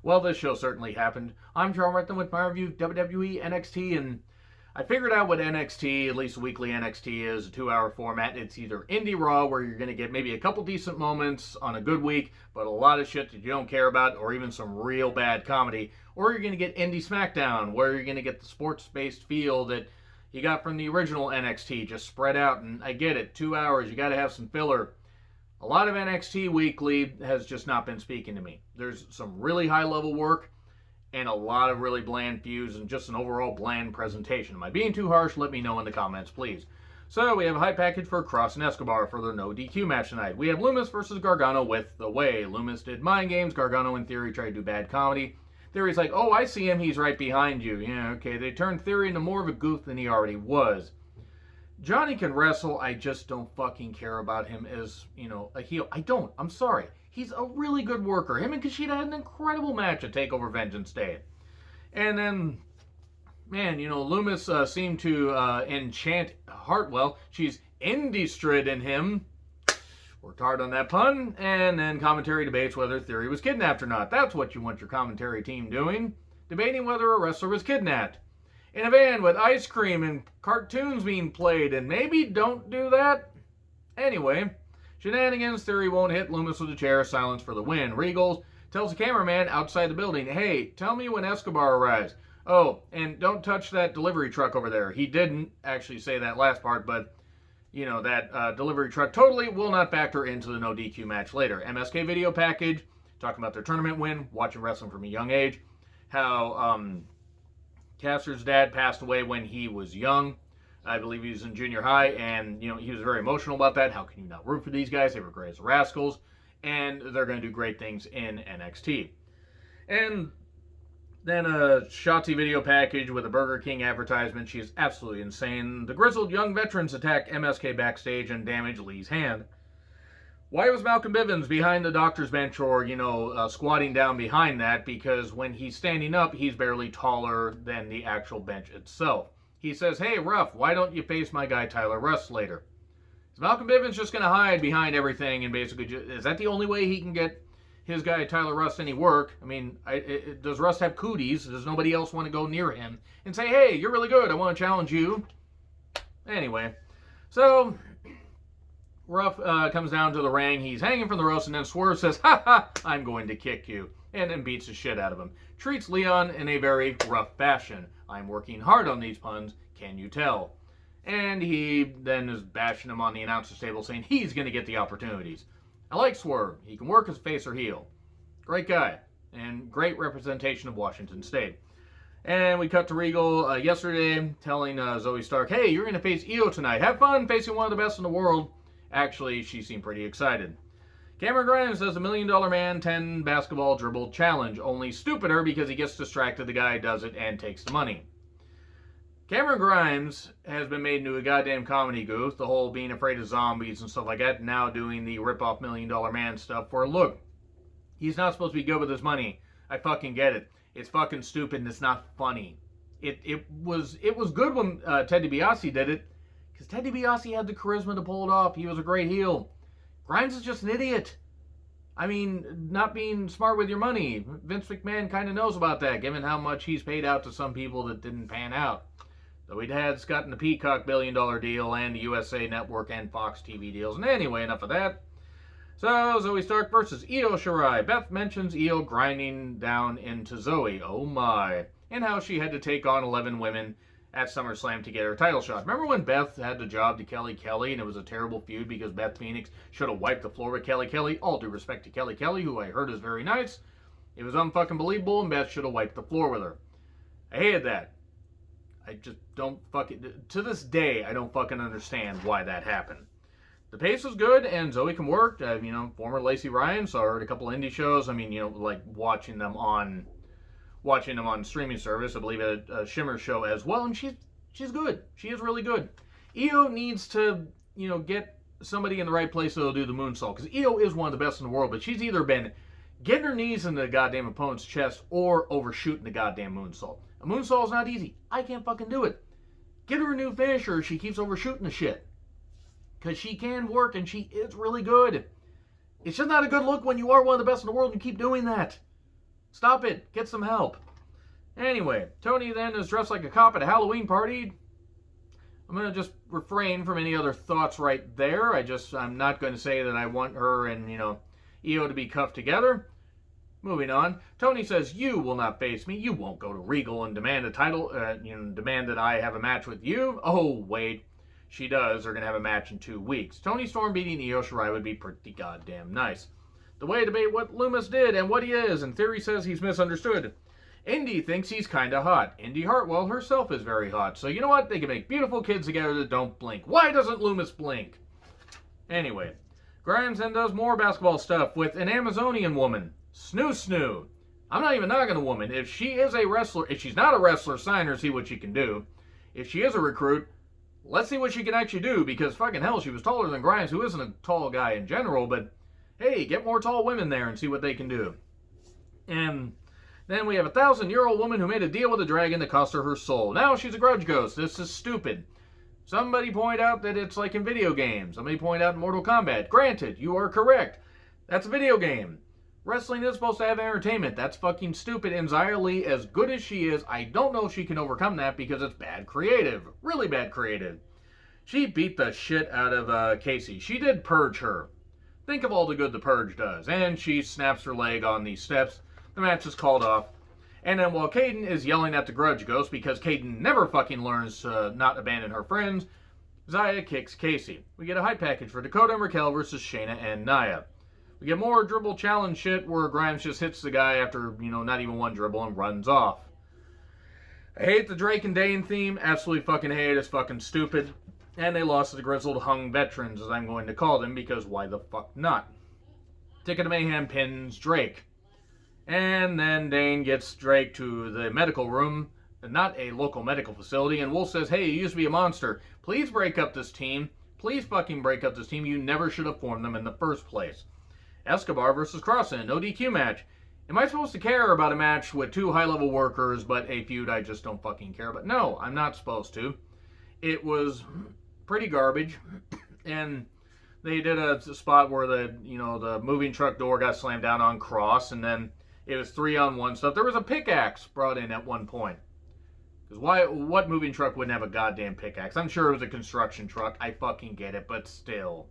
Well, this show certainly happened. I'm John Retton with my review of WWE NXT, and I figured out what NXT, at least weekly NXT, is a 2-hour format. It's either Indie Raw, where you're going to get maybe a couple decent moments on a good week, but a lot of shit that you don't care about, or even some real bad comedy, or you're going to get Indie SmackDown, where you're going to get the sports-based feel that you got from the original NXT, just spread out. And I get it, 2 hours, you got to have some filler. A lot of NXT Weekly has just not been speaking to me. There's some really high level work and a lot of really bland feuds and just an overall bland presentation. Am I being too harsh? Let me know in the comments, please. So we have a high package for Kross and Escobar for their no DQ match tonight. We have Lumis versus Gargano with The Way. Lumis did mind games. Gargano, in theory, tried to do bad comedy. Theory's like, oh, I see him. He's right behind you. Yeah, okay. They turned Theory into more of a goof than he already was. Johnny can wrestle. I just don't fucking care about him as, a heel. I don't. I'm sorry. He's a really good worker. Him and Kushida had an incredible match at TakeOver Vengeance Day. And then, man, Lumis seemed to enchant Hartwell. She's indie-stridden him. Worked hard on that pun. And then commentary debates whether Theory was kidnapped or not. That's what you want your commentary team doing. Debating whether a wrestler was kidnapped. In a van with ice cream and cartoons being played, and maybe don't do that. Anyway, shenanigans. Theory won't hit Lumis with a chair. Silence for the win. Regals tells the cameraman outside the building, hey, tell me when Escobar arrives. Oh, and don't touch that delivery truck over there. He didn't actually say that last part, but, that delivery truck totally will not factor into the no DQ match later. MSK video package, talking about their tournament win, watching wrestling from a young age, how, Caster's dad passed away when he was young. I believe he was in junior high, and, he was very emotional about that. How can you not root for these guys? They were great as rascals, and they're going to do great things in NXT. And then a Shotzi video package with a Burger King advertisement. She is absolutely insane. The grizzled young veterans attack MSK backstage and damage Lee's hand. Why was Malcolm Bivens behind the doctor's bench or, squatting down behind that? Because when he's standing up, he's barely taller than the actual bench itself. He says, hey, Ruff, why don't you face my guy Tyler Rust later? Is Malcolm Bivens just going to hide behind everything and basically, is that the only way he can get his guy Tyler Rust any work? I mean, does Rust have cooties? Does nobody else want to go near him and say, hey, you're really good, I want to challenge you? Anyway, so Ruff comes down to the ring. He's hanging from the ropes, and then Swerve says, ha ha, I'm going to kick you, and then beats the shit out of him. Treats Leon in a very rough fashion. I'm working hard on these puns, can you tell? And he then is bashing him on the announcer's table, saying he's going to get the opportunities. I like Swerve. He can work as face or heel. Great guy, and great representation of Washington State. And we cut to Regal yesterday, telling Zoe Stark, hey, you're going to face Io tonight. Have fun facing one of the best in the world. Actually, she seemed pretty excited. Cameron Grimes does the $1 Million Man 10 basketball dribble challenge. Only stupider because he gets distracted. The guy does it and takes the money. Cameron Grimes has been made into a goddamn comedy goof. The whole being afraid of zombies and stuff like that. Now doing the rip-off $1 Million Man stuff for a look. He's not supposed to be good with his money. I fucking get it. It's fucking stupid and it's not funny. It was good when Ted DiBiase did it. Because Ted DiBiase had the charisma to pull it off. He was a great heel. Grimes is just an idiot. I mean, not being smart with your money. Vince McMahon kind of knows about that, given how much he's paid out to some people that didn't pan out. Though he'd had Scott and the Peacock $1 billion deal and the USA Network and Fox TV deals. And anyway, enough of that. So, Zoe Stark versus Io Shirai. Beth mentions Io grinding down into Zoe. Oh my. And how she had to take on 11 women at SummerSlam to get her title shot. Remember when Beth had the job to Kelly Kelly and it was a terrible feud because Beth Phoenix should have wiped the floor with Kelly Kelly? All due respect to Kelly Kelly, who I heard is very nice. It was unfucking believable and Beth should have wiped the floor with her. I hated that. I just don't to this day, I don't fucking understand why that happened. The pace was good and Zoe can work. Former Lacey Ryan, so I heard a couple indie shows. I mean, like watching them on streaming service. I believe at a Shimmer show as well, and she's good. She is really good. Io needs to, get somebody in the right place that'll do the moonsault, because Io is one of the best in the world, but she's either been getting her knees in the goddamn opponent's chest or overshooting the goddamn moonsault. A moonsault is not easy. I can't fucking do it. Get her a new finisher. She keeps overshooting the shit. Because she can work and she is really good. It's just not a good look when you are one of the best in the world and you keep doing that. Stop it. Get some help. Anyway, Tony then is dressed like a cop at a Halloween party. I'm going to just refrain from any other thoughts right there. I'm not going to say that I want her and, Io to be cuffed together. Moving on, Tony says, you will not face me. You won't go to Regal and demand a title, demand that I have a match with you. Oh, wait. She does. They're going to have a match in 2 weeks. Tony Storm beating Io Shirai would be pretty goddamn nice. The way to debate what Loomis did and what he is, and Theory says he's misunderstood. Indy thinks he's kinda hot. Indy Hartwell herself is very hot. So you know what? They can make beautiful kids together that don't blink. Why doesn't Loomis blink? Anyway, Grimes then does more basketball stuff with an Amazonian woman. Snoo. I'm not even knocking a woman. If she is a wrestler, if she's not a wrestler, sign her, see what she can do. If she is a recruit, let's see what she can actually do, because fucking hell, she was taller than Grimes, who isn't a tall guy in general, but hey, get more tall women there and see what they can do. And then we have a 1,000-year-old woman who made a deal with a dragon that cost her soul. Now she's a grudge ghost. This is stupid. Somebody point out that it's like in video games. Somebody point out in Mortal Kombat. Granted, you are correct. That's a video game. Wrestling is supposed to have entertainment. That's fucking stupid. And Xia Li, as good as she is, I don't know if she can overcome that because it's bad creative. Really bad creative. She beat the shit out of Casey. She did purge her. Think of all the good the purge does. And she snaps her leg on these steps. The match is called off. And then while Caden is yelling at the grudge ghost because Caden never fucking learns to not abandon her friends, Xia kicks Casey. We get a hype package for Dakota and Raquel versus Shayna and Nia. We get more dribble challenge shit where Grimes just hits the guy after, not even one dribble and runs off. I hate the Drake and Dane theme. Absolutely fucking hate it. It's fucking stupid. And they lost to the grizzled hung veterans, as I'm going to call them, because why the fuck not? Ticket to Mayhem pins Drake. And then Dane gets Drake to the medical room, not a local medical facility, and Wolf says, hey, you used to be a monster. Please break up this team. Please fucking break up this team. You never should have formed them in the first place. Escobar versus Crossan, no DQ match. Am I supposed to care about a match with two high-level workers, but a feud I just don't fucking care about? No, I'm not supposed to. It was pretty garbage, and they did a spot where the moving truck door got slammed down on Cross, and then it was 3-on-1 stuff. There was a pickaxe brought in at one point. Because what moving truck wouldn't have a goddamn pickaxe? I'm sure it was a construction truck. I fucking get it, but still.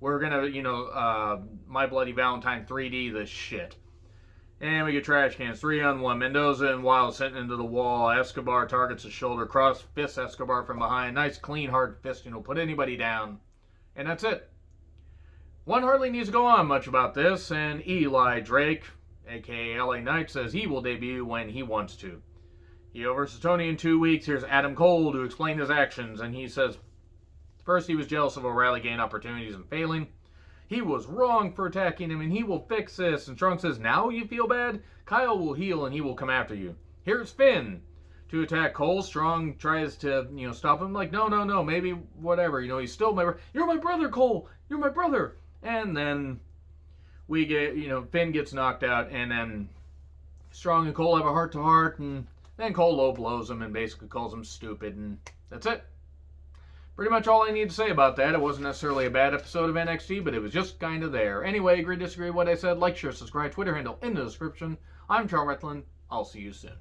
We're gonna, My Bloody Valentine 3D this shit. And we get trash cans. 3-on-1. Mendoza and Wild sent into the wall. Escobar targets his shoulder. Cross fists Escobar from behind. Nice, clean, hard fisting will put anybody down. And that's it. One hardly needs to go on much about this. And Eli Drake, a.k.a. LA Knight, says he will debut when he wants to. Io versus Tony in 2 weeks. Here's Adam Cole to explain his actions. And he says, first he was jealous of O'Reilly gaining opportunities and failing. He was wrong for attacking him, and he will fix this. And Strong says, now you feel bad? Kyle will heal, and he will come after you. Here's Finn to attack Cole. Strong tries to, stop him. Like, no, maybe whatever. He's still my brother. You're my brother, Cole. You're my brother. And then we get, Finn gets knocked out, and then Strong and Cole have a heart-to-heart, and then Cole low blows him and basically calls him stupid, and that's it. Pretty much all I need to say about that. It wasn't necessarily a bad episode of NXT, but it was just kind of there. Anyway, agree, disagree with what I said, like, share, subscribe, Twitter handle in the description. I'm Charles Retlin. I'll see you soon.